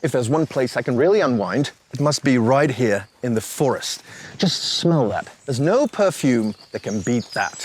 If there's one place I can really unwind, it must be right here in the forest. Just smell that. There's no perfume that can beat that.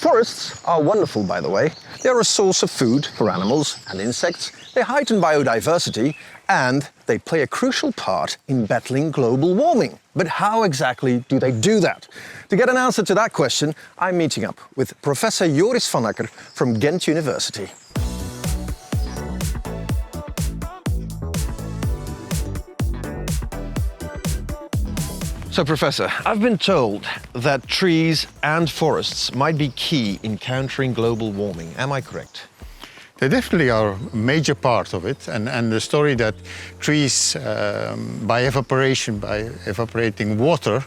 Forests are wonderful, by the way. They're a source of food for animals and insects. They heighten biodiversity, and they play a crucial part in battling global warming. But how exactly do they do that? To get an answer to that question, I'm meeting up with Professor Joris van Akker from Ghent University. So, Professor, I've been told that trees and forests might be key in countering global warming. Am I correct? They definitely are a major part of it. And the story that trees, by evaporating water,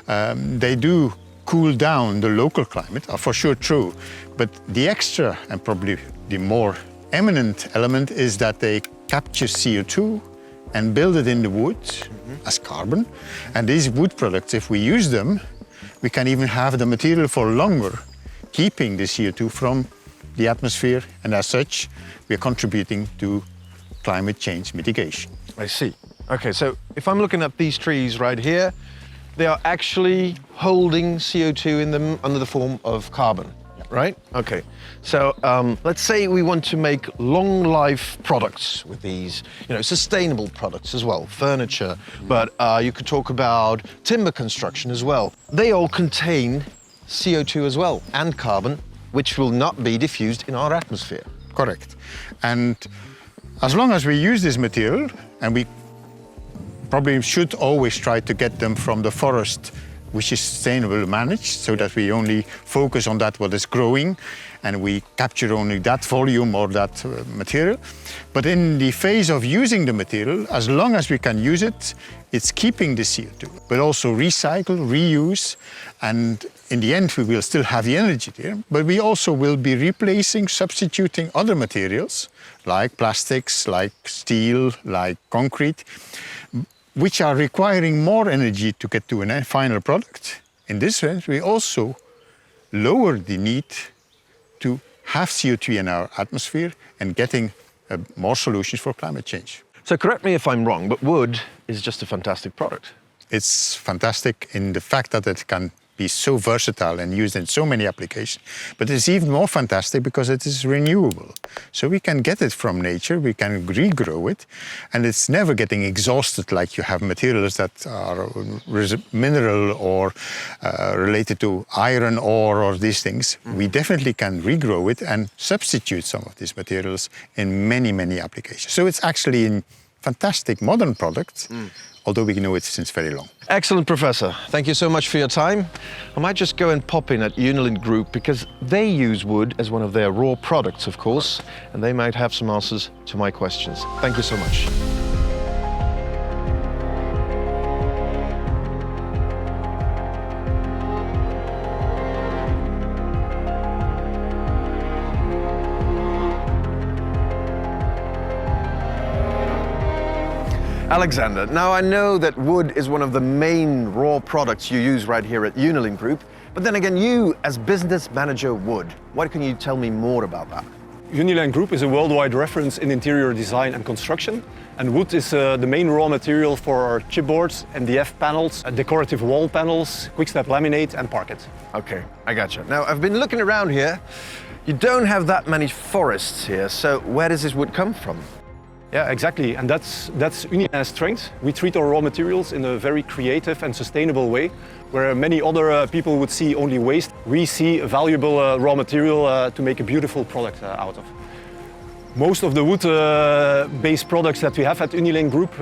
they do cool down the local climate are for sure true. But the extra and probably the more eminent element is that they capture CO2 and build it in the wood as carbon. And these wood products, if we use them, we can even have the material for longer, keeping the CO2 from the atmosphere, and as such, we are contributing to climate change mitigation. I see. Okay, so if I'm looking at these trees right here, they are actually holding CO2 in them under the form of carbon, right? Okay, so let's say we want to make long life products with these, sustainable products as well, furniture, but you could talk about timber construction as well. They all contain CO2 as well, and carbon, which will not be diffused in our atmosphere. Correct. And as long as we use this material, and we probably should always try to get them from the forest which is sustainably managed, so that we only focus on that what is growing, and we capture only that volume or that material. But in the phase of using the material, as long as we can use it, it's keeping the CO2, but also recycle, reuse, and in the end we will still have the energy there, but we also will be replacing, substituting other materials, like plastics, like steel, like concrete, which are requiring more energy to get to a final product. In this sense, we also lower the need to have CO2 in our atmosphere and getting more solutions for climate change. So correct me if I'm wrong, but wood is just a fantastic product. It's fantastic in the fact that it can be so versatile and used in so many applications, but it's even more fantastic because it is renewable. So we can get it from nature, we can regrow it, and it's never getting exhausted like you have materials that are mineral or related to iron ore or these things. We definitely can regrow it and substitute some of these materials in many, many applications. So it's actually a fantastic modern product, although we know it since very long. Excellent, Professor. Thank you so much for your time. I might just go and pop in at UNILIN Group because they use wood as one of their raw products, of course, and they might have some answers to my questions. Thank you so much. Alexander, now I know that wood is one of the main raw products you use right here at UNILIN Group, but then again, you as business manager wood, what can you tell me more about that? UNILIN Group is a worldwide reference in interior design and construction, and wood is the main raw material for our chipboards, MDF panels, decorative wall panels, quick-step laminate and parquet. Okay, I gotcha. Now, I've been looking around here. You don't have that many forests here, so where does this wood come from? Yeah, exactly, and that's UNILIN's strength. We treat our raw materials in a very creative and sustainable way, where many other people would see only waste. We see a valuable raw material to make a beautiful product out of. Most of the wood-based products that we have at UNILIN Group,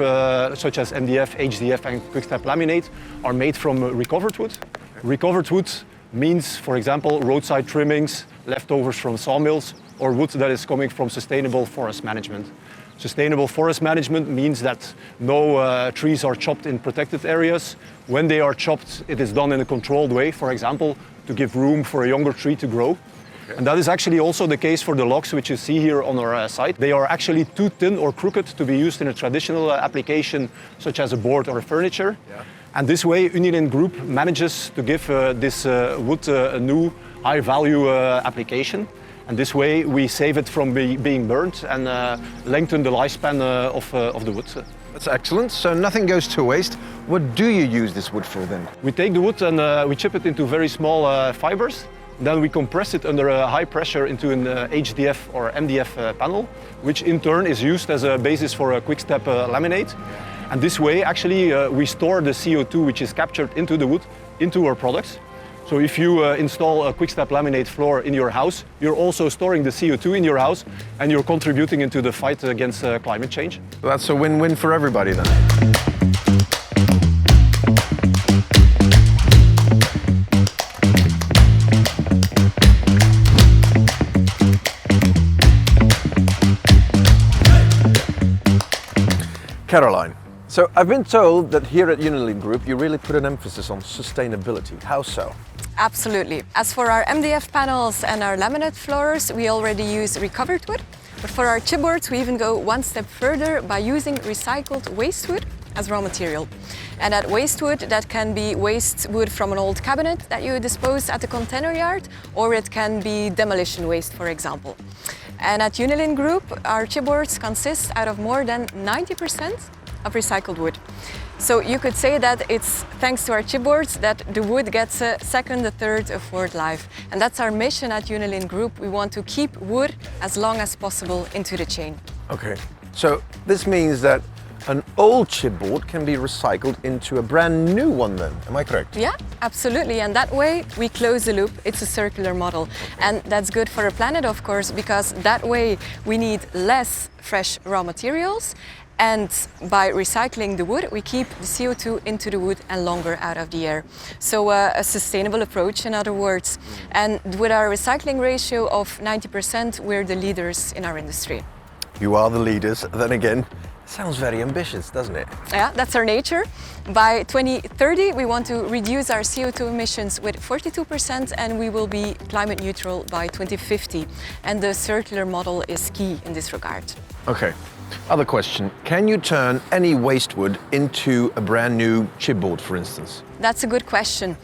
such as MDF, HDF and quick-step laminate, are made from recovered wood. Recovered wood means, for example, roadside trimmings, leftovers from sawmills, or wood that is coming from sustainable forest management. Sustainable forest management means that no trees are chopped in protected areas. When they are chopped, it is done in a controlled way, for example, to give room for a younger tree to grow. Okay. And that is actually also the case for the logs which you see here on our site. They are actually too thin or crooked to be used in a traditional application, such as a board or a furniture. Yeah. And this way, UNILIN Group manages to give this wood a new high-value application. And this way we save it from being burnt and lengthen the lifespan of the wood. That's excellent. So nothing goes to waste. What do you use this wood for then? We take the wood and we chip it into very small fibers. Then we compress it under high pressure into an HDF or MDF panel, which in turn is used as a basis for a quick step laminate. And this way, actually, we store the CO2 which is captured into the wood into our products. So if you install a quick step laminate floor in your house, you're also storing the CO2 in your house and you're contributing into the fight against climate change. That's a win-win for everybody then. Caroline, so I've been told that here at UNILIN Group you really put an emphasis on sustainability. How so? Absolutely. As for our MDF panels and our laminate floors, we already use recovered wood. But for our chipboards, we even go one step further by using recycled waste wood as raw material. And that waste wood, that can be waste wood from an old cabinet that you dispose at the container yard, or it can be demolition waste, for example. And at UNILIN Group, our chipboards consist out of more than 90% of recycled wood. So you could say that it's thanks to our chipboards that the wood gets a second, a third, a fourth life. And that's our mission at UNILIN Group. We want to keep wood as long as possible into the chain. Okay, so this means that an old chipboard can be recycled into a brand new one then, am I correct? Yeah, absolutely. And that way we close the loop. It's a circular model. And that's good for the planet, of course, because that way we need less fresh raw materials. And by recycling the wood, we keep the CO2 into the wood and longer out of the air. So a sustainable approach, in other words. And with our recycling ratio of 90%, we're the leaders in our industry. You are the leaders. Then again, sounds very ambitious, doesn't it? Yeah, that's our nature. By 2030, we want to reduce our CO2 emissions with 42%, and we will be climate neutral by 2050. And the circular model is key in this regard. Okay. Other question, can you turn any waste wood into a brand new chipboard, for instance? That's a good question.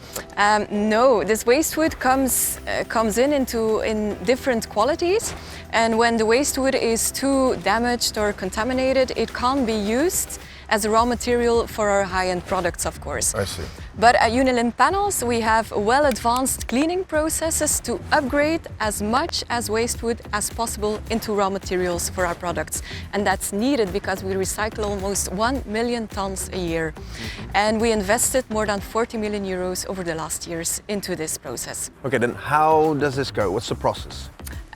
No, this waste wood comes in different qualities, and when the waste wood is too damaged or contaminated, it can't be used as a raw material for our high-end products, of course. I see. But at UNILIN Panels, we have well-advanced cleaning processes to upgrade as much as waste wood as possible into raw materials for our products. And that's needed because we recycle almost 1 million tons a year. And we invested more than 40 million euros over the last years into this process. Okay, then how does this go? What's the process?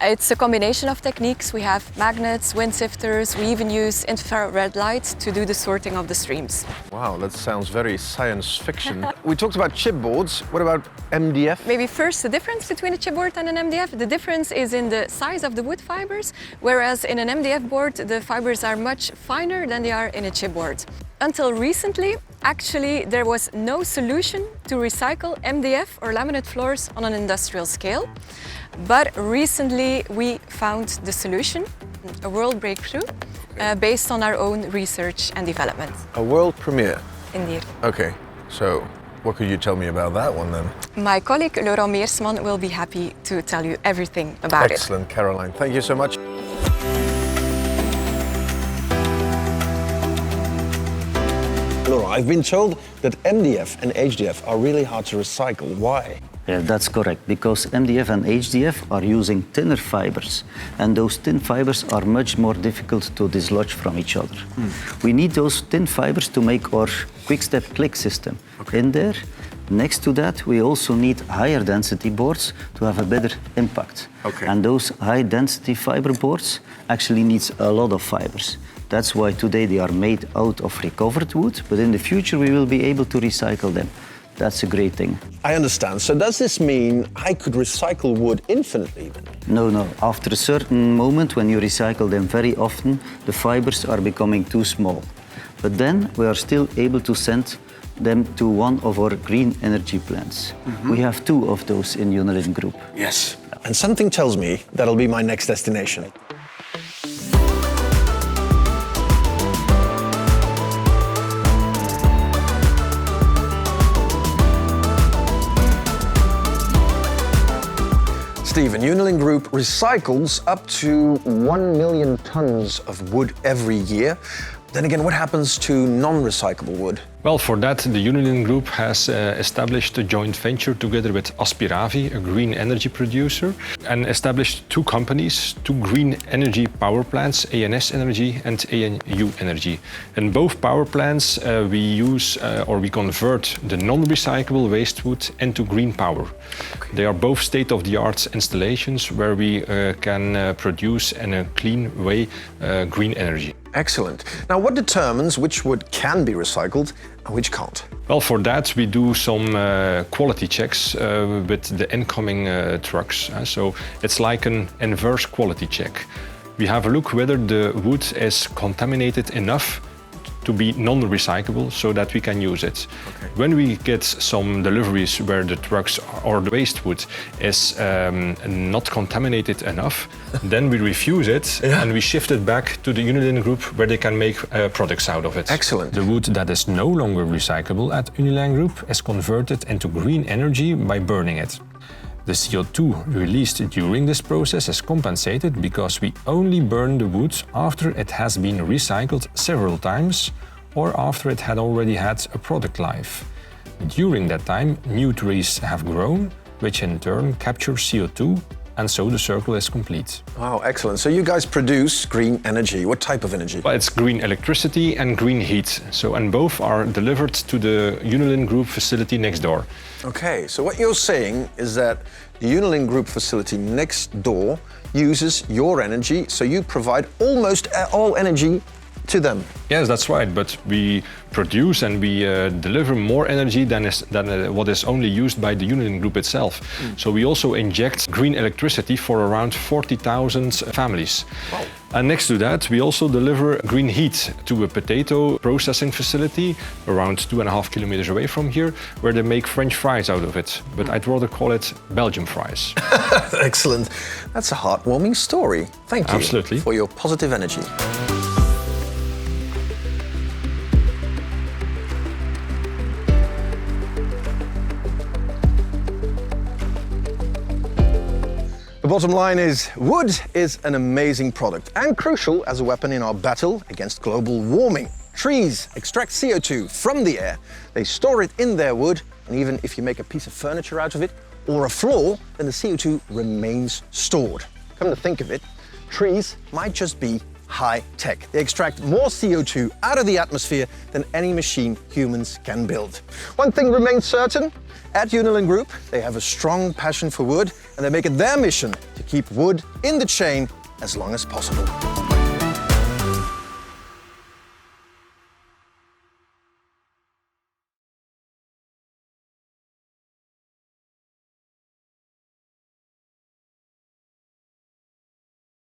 It's a combination of techniques. We have magnets, wind sifters, we even use infrared light to do the sorting of the streams. Wow, that sounds very science fiction. We talked about chipboards. What about MDF? Maybe first the difference between a chipboard and an MDF. The difference is in the size of the wood fibers, whereas in an MDF board the fibers are much finer than they are in a chipboard. Until recently, actually, there was no solution to recycle MDF or laminate floors on an industrial scale. But recently we found the solution, a world breakthrough, based on our own research and development. A world premiere? Indeed. Okay, so what could you tell me about that one then? My colleague Laurent Meersman will be happy to tell you everything about it. Excellent, Caroline. Thank you so much. Laurent, I've been told that MDF and HDF are really hard to recycle. Why? Yeah, that's correct, because MDF and HDF are using thinner fibers, and those thin fibers are much more difficult to dislodge from each other. We need those thin fibers to make our quick-step click system. In there, next to that, we also need higher density boards to have a better impact. And those high density fiber boards actually needs a lot of fibers. That's why today they are made out of recovered wood, but in the future we will be able to recycle them. That's a great thing. I understand. So does this mean I could recycle wood infinitely then? No. After a certain moment, when you recycle them very often, the fibers are becoming too small. But then we are still able to send them to one of our green energy plants. We have 2 of those in UNILIN Group. Yes. And something tells me that'll be my next destination. Stephen, UNILIN Group recycles up to 1 million tons of wood every year. Then again, what happens to non-recyclable wood? Well, for that, the UNILIN Group has established a joint venture together with Aspiravi, a green energy producer, and established two companies, two green energy power plants, ANS Energy and ANU Energy. In both power plants, we use or we convert the non-recyclable waste wood into green power. Okay. They are both state-of-the-art installations where we can produce in a clean way green energy. Excellent. Now, what determines which wood can be recycled and which can't? Well, for that we do some quality checks with the incoming trucks. So it's like an inverse quality check. We have a look whether the wood is contaminated enough to be non-recyclable so that we can use it. Okay. When we get some deliveries where the trucks or the waste wood is not contaminated enough, then we refuse it and we shift it back to the UNILIN Group where they can make products out of it. Excellent. The wood that is no longer recyclable at UNILIN Group is converted into green energy by burning it. The CO2 released during this process is compensated because we only burn the wood after it has been recycled several times or after it had already had a product life. During that time, new trees have grown, which in turn capture CO2, and so the circle is complete. Wow, excellent. So you guys produce green energy. What type of energy? Well, it's green electricity and green heat. And both are delivered to the UNILIN Group facility next door. Okay, so what you're saying is that the UNILIN Group facility next door uses your energy, so you provide almost all energy to them. Yes, that's right, but we produce and we deliver more energy than what is only used by the UNILIN Group itself. So we also inject green electricity for around 40,000 families. Wow. And next to that, we also deliver green heat to a potato processing facility around 2.5 kilometers away from here, where they make French fries out of it. But I'd rather call it Belgian fries. Excellent. That's a heartwarming story. Thank you. Absolutely. For your positive energy. The bottom line is, wood is an amazing product and crucial as a weapon in our battle against global warming. Trees extract CO2 from the air, they store it in their wood, and even if you make a piece of furniture out of it or a floor, then the CO2 remains stored. Come to think of it, trees might just be high-tech. They extract more CO2 out of the atmosphere than any machine humans can build. One thing remains certain, at UNILIN Group, they have a strong passion for wood and they make it their mission to keep wood in the chain as long as possible.